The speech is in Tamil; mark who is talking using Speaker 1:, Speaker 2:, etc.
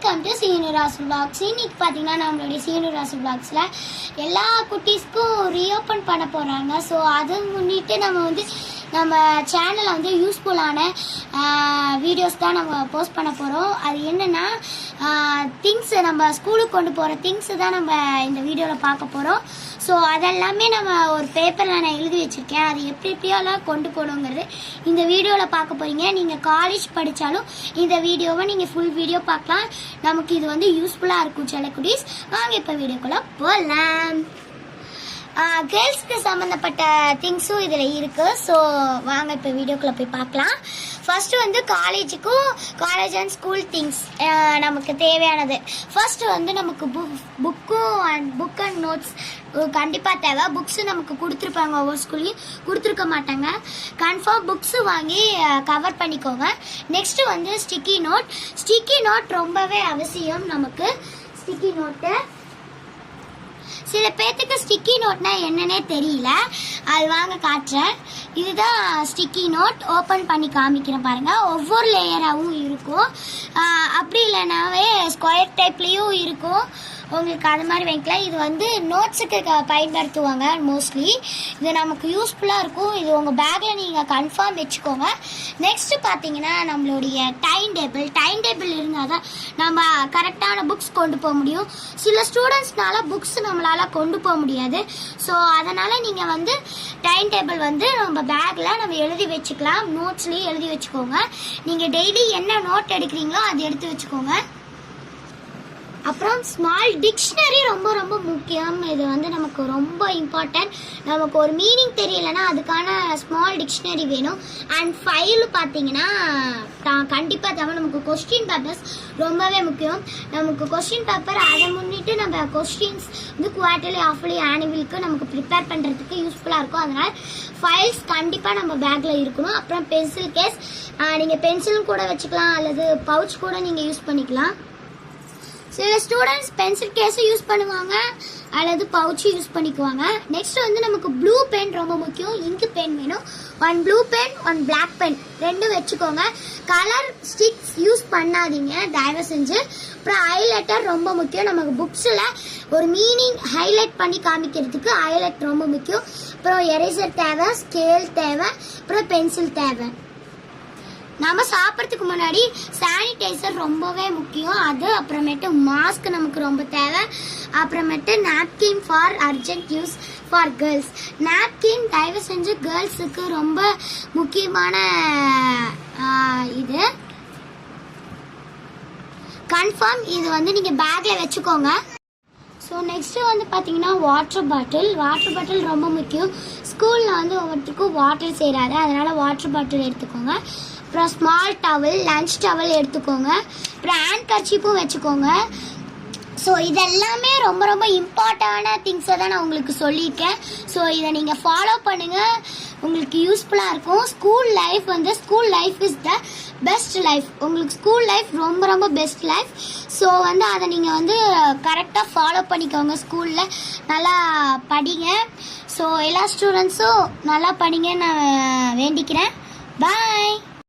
Speaker 1: Welcome to சீனுராஸ் vlogs. இன்னைக்கு பார்த்தீங்கன்னா நம்மளுடைய சீனுராஸ் vlogsல எல்லா குட்டீஸ்க்கும் ரீஓப்பன் பண்ண போகிறாங்க. ஸோ அதை முன்னிட்டு நம்ம சேனலில் வந்து யூஸ்ஃபுல்லான வீடியோஸ் தான் நம்ம போஸ்ட் பண்ண போகிறோம். அது என்னென்னா திங்ஸ், நம்ம ஸ்கூலுக்கு கொண்டு போகிற திங்ஸு தான் நம்ம இந்த வீடியோவில் பார்க்க போகிறோம். ஸோ அதெல்லாமே நம்ம ஒரு பேப்பரில் நான் எழுதி வச்சுருக்கேன். அது எப்படியெல்லாம் கொண்டு போகணுங்கிறது இந்த வீடியோவில் பார்க்க போகிறீங்க. நீங்கள் காலேஜ் படித்தாலும் இந்த வீடியோவை நீங்கள் ஃபுல் வீடியோ பார்க்கலாம். நமக்கு இது வந்து யூஸ்ஃபுல்லாக இருக்கும் சில குட்டீஸ். வாங்க இப்போ வீடியோக்குள்ளே போகலாம். கேர்ள்ஸ்க்கு சம்மந்தப்பட்ட திங்ஸும் இதில் இருக்குது. ஸோ வாங்க இப்போ வீடியோக்குள்ளே போய் பார்க்கலாம். ஃபஸ்ட்டு வந்து காலேஜ் அண்ட் ஸ்கூல் திங்ஸ் நமக்கு தேவையானது. ஃபஸ்ட்டு வந்து நமக்கு புக் அண்ட் நோட்ஸ் கண்டிப்பாக தேவை. புக்ஸு நமக்கு கொடுத்துருப்பாங்க, ஒவ்வொரு ஸ்கூல்லையும் கொடுத்துருக்க மாட்டாங்க. கன்ஃபார்ம் புக்ஸு வாங்கி கவர் பண்ணிக்கோங்க. நெக்ஸ்ட்டு வந்து ஸ்டிக்கி நோட் ரொம்பவே அவசியம் நமக்கு. ஸ்டிக்கி நோட்டு சில பேர்த்துக்கு ஸ்டிக்கி நோட்னா என்னன்னே தெரியல. அது வாங்க காட்டுறேன். இதுதான் ஸ்டிக்கி நோட். ஓப்பன் பண்ணி காமிக்கிறேன் பாருங்கள். ஒவ்வொரு லேயராகவும் இருக்கும். அப்படி இல்லைனாவே ஸ்கொயர் டைப்லேயும் இருக்கும். உங்களுக்கு அது மாதிரி வைக்கலாம். இது வந்து நோட்ஸுக்கு பயன்படுத்துவாங்க மோஸ்ட்லி. இது நமக்கு யூஸ்ஃபுல்லாக இருக்கும். இது உங்கள் பேக்கில் நீங்கள் கன்ஃபார்ம் வச்சுக்கோங்க. நெக்ஸ்ட்டு பார்த்தீங்கன்னா நம்மளுடைய டைம் டேபிள் இருந்தால் தான் நம்ம கரெக்டான புக்ஸ் கொண்டு போக முடியும். சில ஸ்டூடெண்ட்ஸ்னால புக்ஸ் நம்மளால் கொண்டு போக முடியாது. ஸோ அதனால் நீங்கள் வந்து டைம் டேபிள் வந்து நம்ம பேக்கில் நம்ம எழுதி வச்சுக்கலாம். நோட்ஸ்லேயும் எழுதி வச்சுக்கோங்க. நீங்கள் டெய்லி என்ன நோட் எடுக்கிறீங்களோ அது எடுத்து வச்சுக்கோங்க. அப்புறம் ஸ்மால் டிக்ஷனரி ரொம்ப ரொம்ப முக்கியம். இது வந்து நமக்கு ரொம்ப இம்பார்ட்டன்ட். நமக்கு ஒரு மீனிங் தெரியலைன்னா அதுக்கான ஸ்மால் டிக்ஷனரி வேணும். அண்ட் ஃபைல் பார்த்தீங்கன்னா கண்டிப்பாக தேவை. நமக்கு கொஸ்டின் பேப்பர்ஸ் ரொம்பவே முக்கியம். நமக்கு கொஸ்டின் பேப்பர் அதை முன்னிட்டு நம்ம கொஸ்டின்ஸ் வந்து குவார்டர்லி, ஆஃப்லி, ஆனுவலுக்கு நமக்கு ப்ரிப்பேர் பண்ணுறதுக்கு யூஸ்ஃபுல்லாக இருக்கும். அதனால் ஃபைல்ஸ் கண்டிப்பாக நம்ம பேக்கில் இருக்கணும். அப்புறம் பென்சில் கேஸ், நீங்கள் பென்சிலும் கூட வச்சுக்கலாம் அல்லது பவுச் கூட நீங்கள் யூஸ் பண்ணிக்கலாம். சில ஸ்டூடெண்ட்ஸ் பென்சில் கேஸும் யூஸ் பண்ணுவாங்க அல்லது பவுச்சும் யூஸ் பண்ணிக்குவாங்க. நெக்ஸ்ட் வந்து நமக்கு ப்ளூ பென் ரொம்ப முக்கியம். இங்கு பென் வேணும். 1 ப்ளூ பென், 1 பிளாக் பென் ரெண்டும் வச்சுக்கோங்க. கலர் ஸ்டிக்ஸ் யூஸ் பண்ணாதீங்க தயவு செஞ்சு. அப்புறம் ஹைலைட்டர் ரொம்ப முக்கியம். நமக்கு புக்ஸில் ஒரு மீனிங் ஹைலைட் பண்ணி காமிக்கிறதுக்கு ஹைலைட் ரொம்ப முக்கியம். அப்புறம் எரேசர் தேவை, ஸ்கேல் தேவை, அப்புறம் பென்சில் தேவை. நம்ம சாப்பிட்றதுக்கு முன்னாடி சானிடைசர் ரொம்பவே முக்கியம். அது அப்புறமேட்டு மாஸ்க் நமக்கு ரொம்ப தேவை. அப்புறமேட்டு napkin for urgent use for girls. Napkin தயவு செஞ்சு கேர்ள்ஸுக்கு ரொம்ப முக்கியமான இது. கன்ஃபார்ம் இது வந்து நீங்கள் பேக்கில் வச்சுக்கோங்க. ஸோ நெக்ஸ்ட்டு வந்து பார்த்தீங்கன்னா வாட்டர் பாட்டில் ரொம்ப முக்கியம். ஸ்கூலில் வந்து ஒவ்வொருத்தருக்கும் வாட்டர் சேராது. அதனால் வாட்டர் பாட்டில் எடுத்துக்கோங்க. அப்புறம் ஸ்மால் டவல், லஞ்ச் டவல் எடுத்துக்கோங்க. அப்புறம் ஹேண்ட் கர்ச்சீப்பும் வச்சுக்கோங்க. ஸோ இதெல்லாமே ரொம்ப ரொம்ப இம்பார்ட்டண்டான திங்ஸை தான் நான் உங்களுக்கு சொல்லியிருக்கேன். ஸோ இதை நீங்கள் ஃபாலோ பண்ணுங்கள், உங்களுக்கு யூஸ்ஃபுல்லாக இருக்கும். School life is the best life. உங்களுக்கு ஸ்கூல் லைஃப் ரொம்ப ரொம்ப பெஸ்ட் லைஃப். ஸோ வந்து அதை நீங்கள் வந்து கரெக்டாக ஃபாலோ பண்ணிக்கோங்க. ஸ்கூலில் நல்லா படிங்க. ஸோ எல்லா ஸ்டூடெண்ட்ஸும் நல்லா படிங்கன்னு நான் வேண்டிக்கிறேன். பாய்.